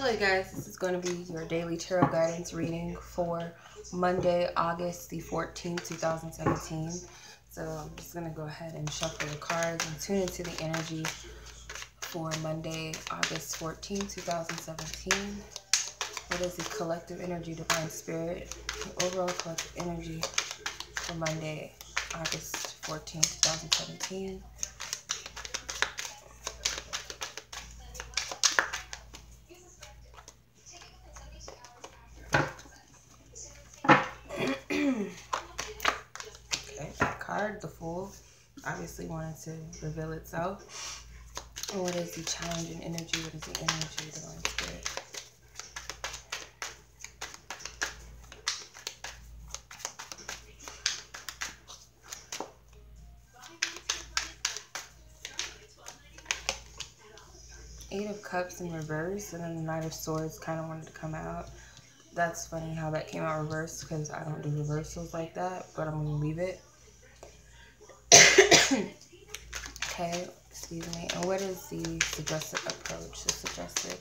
Hello guys, this is going to be your daily tarot guidance reading for Monday, August the 14th, 2017. So I'm just going to go ahead and shuffle the cards and tune into the energy for Monday, August 14th, 2017. What is the collective energy, Divine Spirit? The overall collective energy for Monday, August 14th, 2017. Okay, that card, the Fool, obviously wanted to reveal itself. And what is the challenging energy? What is the energy, Divine Spirit? Eight of Cups in reverse, and then the Knight of Swords kind of wanted to come out. That's funny how that came out reversed because I don't do reversals like that, but I'm going to leave it. Okay, excuse me. And what is the suggested approach? The suggested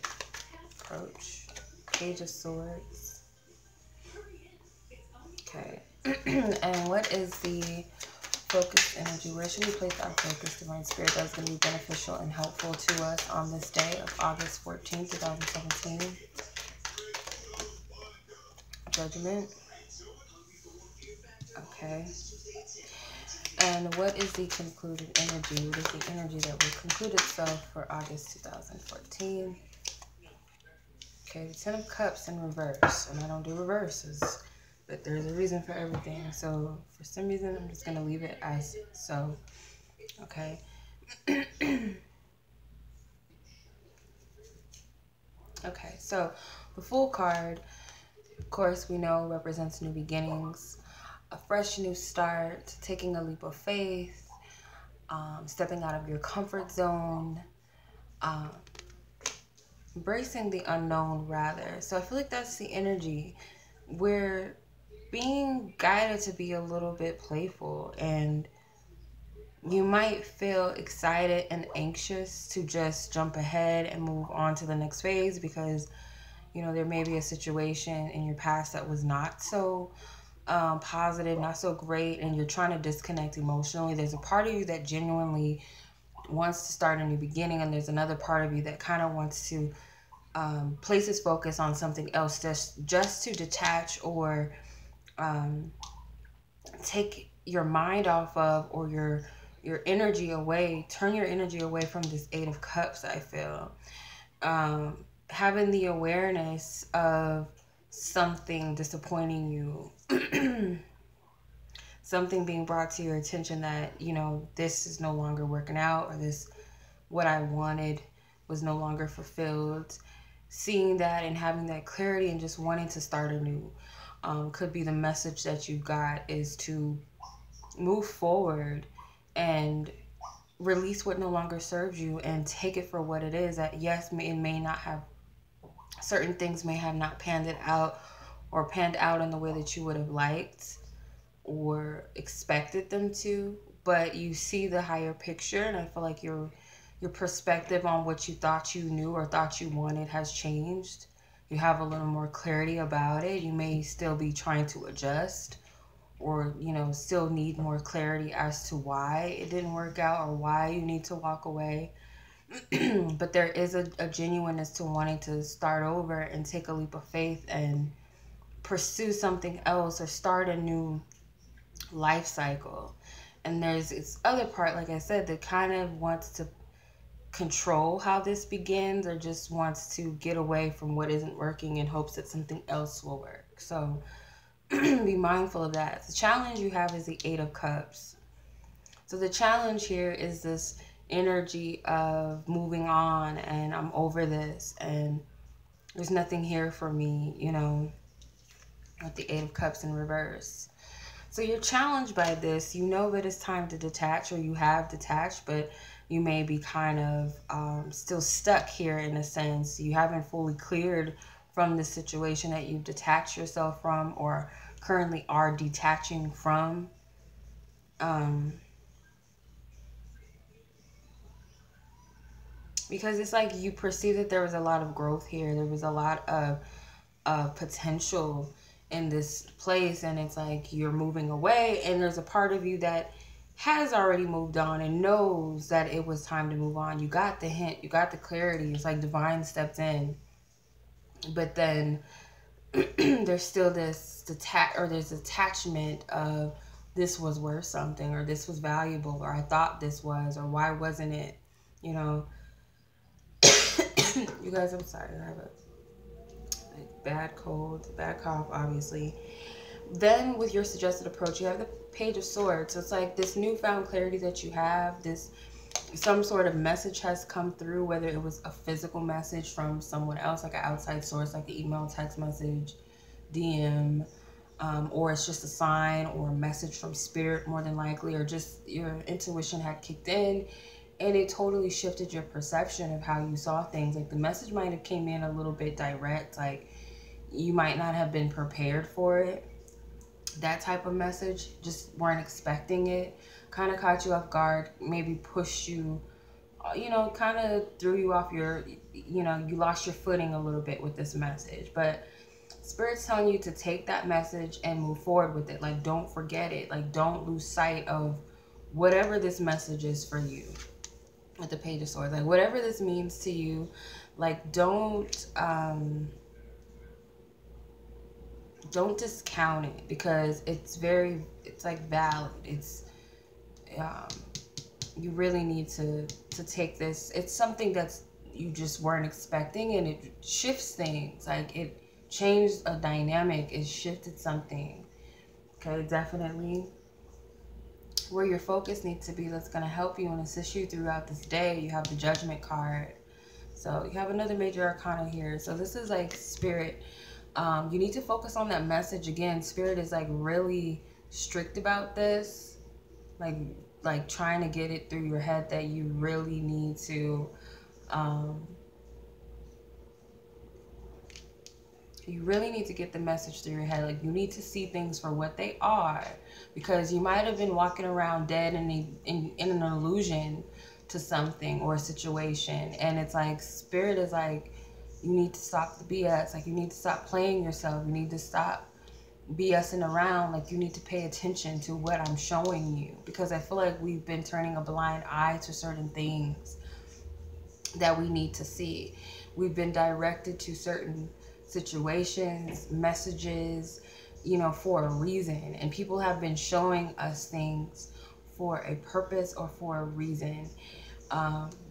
approach. Page of Swords. Okay. And what is the focus energy? Where should we place our focus, Divine Spirit? That's going to be beneficial and helpful to us on this day of August 14th, 2017. Judgment. Okay. And what is the concluded energy? What is the energy that will conclude itself for August 2014? Okay, the Ten of Cups in reverse. And I don't do reverses, but there's a reason for everything. So for some reason, I'm just going to leave it as so. Okay. Okay, so the Fool card, of course, we know represents new beginnings, a fresh new start, taking a leap of faith, stepping out of your comfort zone, embracing the unknown, rather. So I feel like that's the energy. We're being guided to be a little bit playful, and you might feel excited and anxious to just jump ahead and move on to the next phase because, you know, there may be a situation in your past that was not so positive, not so great, and you're trying to disconnect emotionally. There's a part of you that genuinely wants to start a new beginning, and there's another part of you that kind of wants to place its focus on something else, just to detach or take your mind off of, or your energy away, turn your energy away from this Eight of Cups. I feel having the awareness of something disappointing you, something being brought to your attention that, you know, this is no longer working out, or this, what I wanted was no longer fulfilled. Seeing that and having that clarity and just wanting to start anew could be the message that you got, is to move forward and release what no longer serves you and take it for what it is. That yes, it may not have, certain things may have not panned it out or panned out in the way that you would have liked or expected them to, but you see the higher picture, and I feel like your perspective on what you thought you knew or thought you wanted has changed. You have a little more clarity about it. You may still be trying to adjust, or, you know, still need more clarity as to why it didn't work out or why you need to walk away. But there is a genuineness to wanting to start over and take a leap of faith and pursue something else or start a new life cycle. And there's this other part, like I said, that kind of wants to control how this begins, or just wants to get away from what isn't working in hopes that something else will work. So be mindful of that. The challenge you have is the Eight of Cups. So the challenge here is this energy of moving on, and I'm over this, and there's nothing here for me, you know, with the Eight of Cups in reverse. So you're challenged by this. You know that it's time to detach, or you have detached, but you may be kind of still stuck here in a sense. You haven't fully cleared from the situation that you've detached yourself from, or currently are detaching from. Because it's like you perceive that there was a lot of growth here. There was a lot of potential in this place, and it's like you're moving away, and there's a part of you that has already moved on and knows that it was time to move on. You got the hint, you got the clarity. It's like divine stepped in. But then there's still this there's attachment of this was worth something, or this was valuable, or I thought this was, or why wasn't it, you know. You guys, I'm sorry, I have a bad cold, bad cough, obviously. Then with your suggested approach, you have the Page of Swords. So it's like this newfound clarity that you have, this some sort of message has come through, whether it was a physical message from someone else, like an outside source, like the email, text message, DM, or it's just a sign or a message from spirit, more than likely, or just your intuition had kicked in and it totally shifted your perception of how you saw things. Like the message might have came in a little bit direct, like you might not have been prepared for it. That type of message, just weren't expecting it, kind of caught you off guard, maybe pushed you, you know, kind of threw you off your, you know, you lost your footing a little bit with this message. But Spirit's telling you to take that message and move forward with it. Like, don't forget it. Like, don't lose sight of whatever this message is for you. With the Page of Swords, like whatever this means to you, like don't discount it, because it's like valid. It's you really need to take this. It's something that's you just weren't expecting, and it shifts things. Like it changed a dynamic, it shifted something. Okay, definitely where your focus needs to be, that's going to help you and assist you throughout this day. You have the Judgment card. So you have another major arcana here. So this is like Spirit. You need to focus on that message again. Spirit is like really strict about this. Like trying to get it through your head that you really need to get the message through your head. Like you need to see things for what they are, because you might have been walking around dead in an illusion to something or a situation, and it's like Spirit is like, you need to stop the BS. Like you need to stop playing yourself. You need to stop BSing around. Like you need to pay attention to what I'm showing you, because I feel like we've been turning a blind eye to certain things that we need to see. We've been directed to certain situations, messages, you know, for a reason. And people have been showing us things for a purpose or for a reason.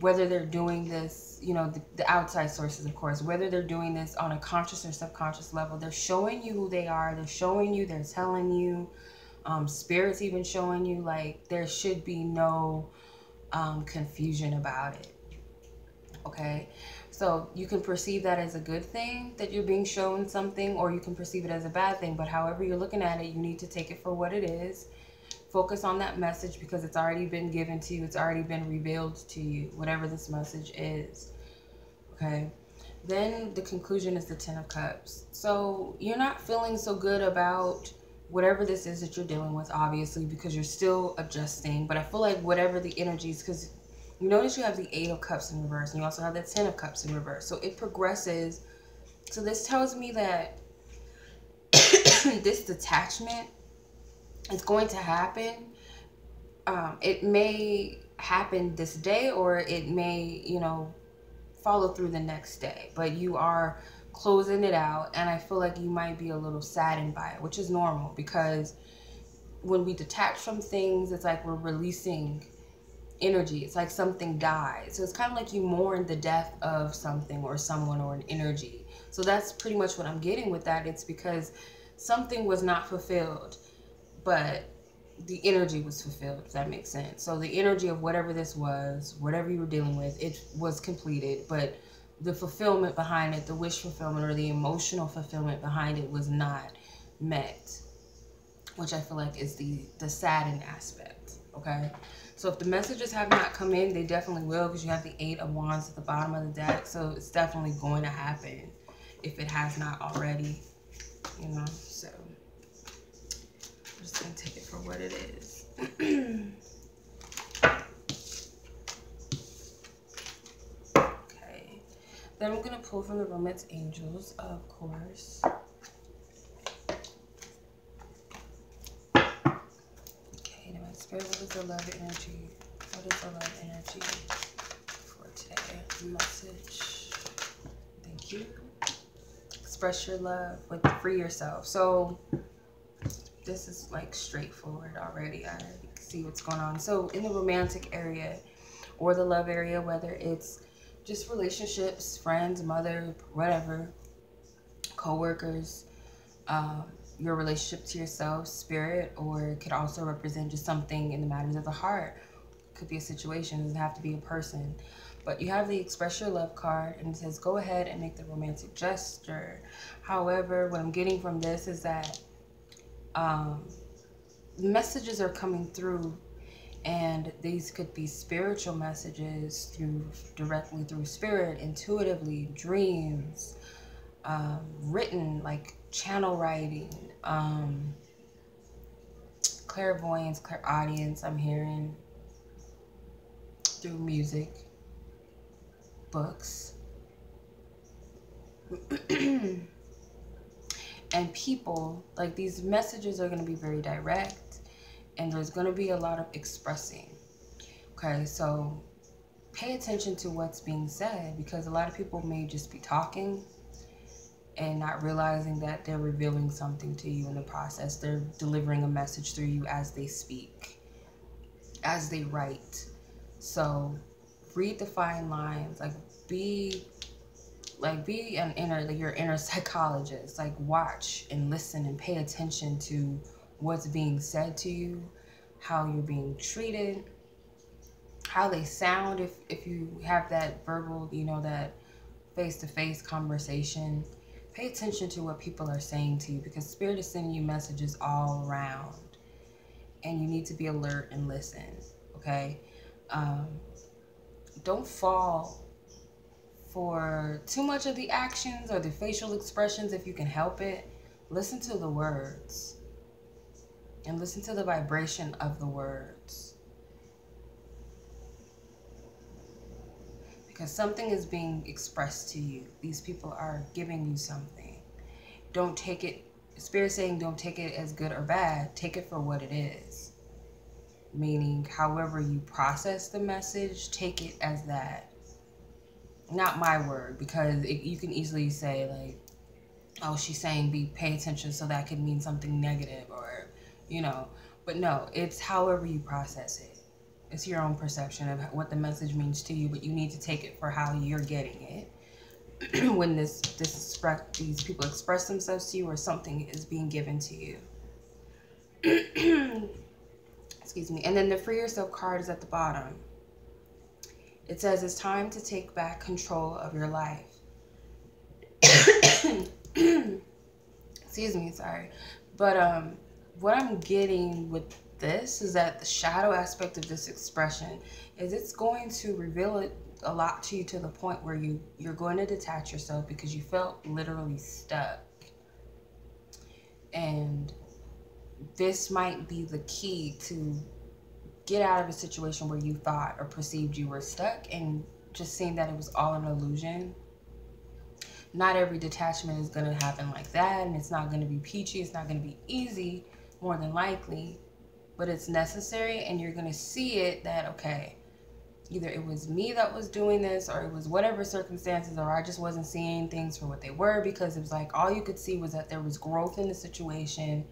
Whether they're doing this, you know, the outside sources, of course, whether they're doing this on a conscious or subconscious level, they're showing you who they are. They're showing you, they're telling you, Spirit's even showing you, like there should be no confusion about it. Okay, so you can perceive that as a good thing, that you're being shown something, or you can perceive it as a bad thing. But however you're looking at it, you need to take it for what it is. Focus on that message, because it's already been given to you. It's already been revealed to you, whatever this message is. Okay, then the conclusion is the Ten of Cups. So you're not feeling so good about whatever this is that you're dealing with, obviously, because you're still adjusting. But I feel like whatever the energies, because you notice you have the Eight of Cups in reverse, and you also have the Ten of Cups in reverse. So it progresses. So this tells me that this detachment is going to happen. It may happen this day, or it may, you know, follow through the next day. But you are closing it out, and I feel like you might be a little saddened by it, which is normal, because when we detach from things, it's like we're releasing energy. It's like something died. So it's kind of like you mourn the death of something or someone or an energy. So that's pretty much what I'm getting with that. It's because something was not fulfilled, but the energy was fulfilled, if that makes sense. So the energy of whatever this was, whatever you were dealing with, it was completed, but the fulfillment behind it, the wish fulfillment or the emotional fulfillment behind it was not met, which I feel like is the saddened aspect. Okay, so if the messages have not come in, they definitely will, because you have the Eight of Wands at the bottom of the deck. So it's definitely going to happen if it has not already, you know. So I'm just going to take it for what it is. Then I'm going to pull from the romance angels, of course. Okay, now my spirit, what is the love energy? What is the love energy for today? Message. Thank you. Express your love with free yourself. So this is like straightforward already. I see what's going on. So in the romantic area or the love area, whether it's just relationships, friends, mother, whatever, co-workers, your relationship to yourself, spirit, or it could also represent just something in the matters of the heart. It could be a situation, it doesn't have to be a person. But you have the Express Your Love card, and it says, go ahead and make the romantic gesture. However, what I'm getting from this is that messages are coming through, and these could be spiritual messages directly through spirit, intuitively, dreams, written, like channel writing, clairvoyance, clairaudience, I'm hearing through music, books, and people. Like, these messages are going to be very direct, and there's going to be a lot of expressing. Okay, so pay attention to what's being said, because a lot of people may just be talking and not realizing that they're revealing something to you in the process. They're delivering a message through you as they speak, as they write. So read the fine lines. Be your inner psychologist. Like, watch and listen and pay attention to what's being said to you, how you're being treated, how they sound. If you have that verbal, that face-to-face conversation, pay attention to what people are saying to you, because spirit is sending you messages all around, and you need to be alert and listen. Okay, don't fall for too much of the actions or the facial expressions if you can help it. Listen to the words and listen to the vibration of the words, because something is being expressed to you. These people are giving you something. Don't take it, Spirit saying, don't take it as good or bad. Take it for what it is. Meaning, however you process the message, take it as that. Not my word, because you can easily say, like, oh, she's saying pay attention, so that could mean something negative, or, but no, it's however you process it. It's your own perception of what the message means to you, but you need to take it for how you're getting it. When these people express themselves to you, or something is being given to you. Excuse me. And then the Free Yourself card is at the bottom. It says it's time to take back control of your life. Excuse me, sorry. But what I'm getting with this is that the shadow aspect of this expression is it's going to reveal it a lot to you, to the point where you're going to detach yourself because you felt literally stuck. And this might be the key to get out of a situation where you thought or perceived you were stuck, and just seeing that it was all an illusion. Not every detachment is going to happen like that, and it's not going to be peachy. It's not going to be easy, more than likely, but it's necessary. And you're going to see it that, okay, either it was me that was doing this, or it was whatever circumstances, or I just wasn't seeing things for what they were, because it was like all you could see was that there was growth in the situation,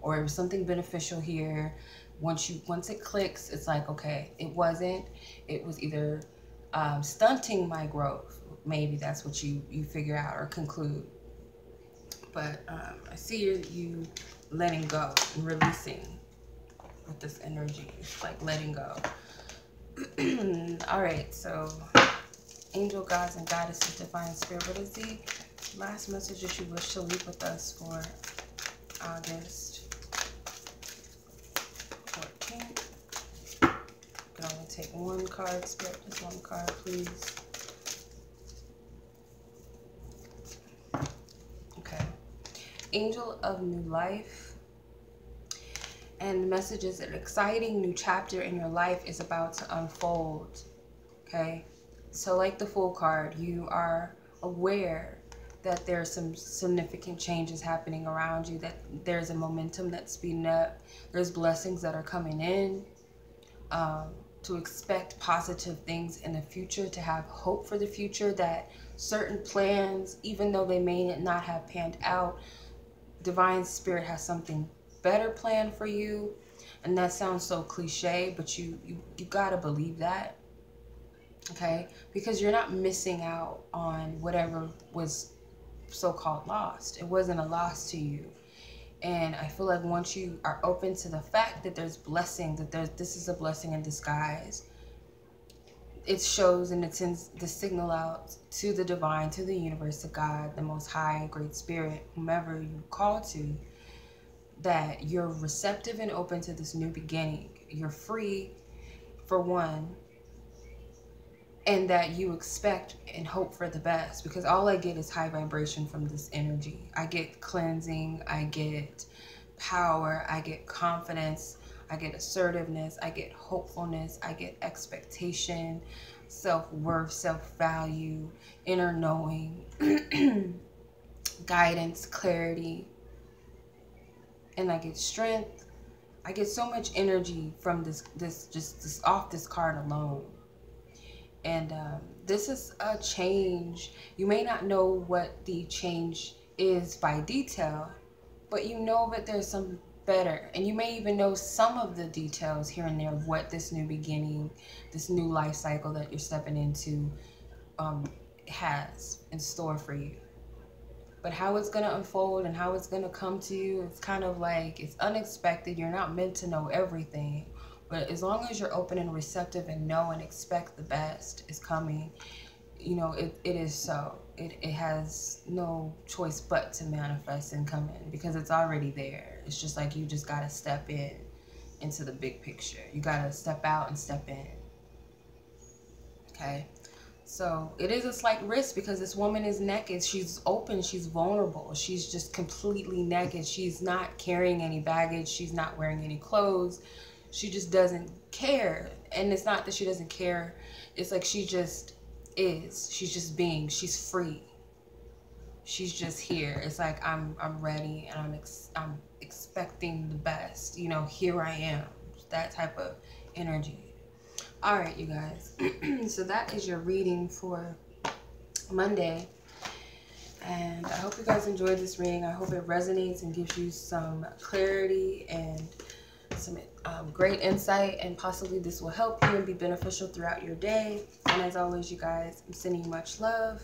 or it was something beneficial here. Once it clicks, it's like, okay, it wasn't. It was either stunting my growth. Maybe that's what you figure out or conclude. But I see you letting go and releasing with this energy. It's like letting go. All right, so angel gods and goddesses, divine spirit, what is the last message that you wish to leave with us for August 14th? You can only take one card, spirit, just one card, please. Okay. Angel of new life. And the message is an exciting new chapter in your life is about to unfold. Okay. So like the Fool card, you are aware that there's some significant changes happening around you, that there's a momentum that's speeding up, there's blessings that are coming in, to expect positive things in the future, to have hope for the future, that certain plans, even though they may not have panned out, divine spirit has something better planned for you. And that sounds so cliche, but you gotta believe that. Okay, because you're not missing out on whatever was so-called lost. It wasn't a loss to you. And I feel like once you are open to the fact that there's blessing, that this is a blessing in disguise, it shows and it sends the signal out to the divine, to the universe, to God, the Most High, Great Spirit, whomever you call to, that you're receptive and open to this new beginning. You're free, for one, and that you expect and hope for the best, because all I get is high vibration from this energy. I get cleansing, I get power, I get confidence, I get assertiveness, I get hopefulness, I get expectation, self-worth, self-value, inner knowing, guidance, clarity, and I get strength. I get so much energy from this off this card alone. And this is a change. You may not know what the change is by detail, but you know that there's some better. And you may even know some of the details here and there of what this new beginning, this new life cycle that you're stepping into has in store for you. But how it's going to unfold and how it's going to come to you, it's kind of like, it's unexpected. You're not meant to know everything. But as long as you're open and receptive and know and expect the best is coming, you know, it is so. It has no choice but to manifest and come in, because it's already there. It's just like you just got to step into the big picture. You got to step out and step in. Okay? So it is a slight risk, because this woman is naked. She's open. She's vulnerable. She's just completely naked. She's not carrying any baggage. She's not wearing any clothes. She just doesn't care. And it's not that she doesn't care. It's like she just is. She's just being. She's free. She's just here. It's like I'm ready, and I'm expecting the best. You know, here I am. That type of energy. All right, you guys. So that is your reading for Monday. And I hope you guys enjoyed this reading. I hope it resonates and gives you some clarity and some great insight, and possibly this will help you and be beneficial throughout your day. And as always, you guys, I'm sending you much love.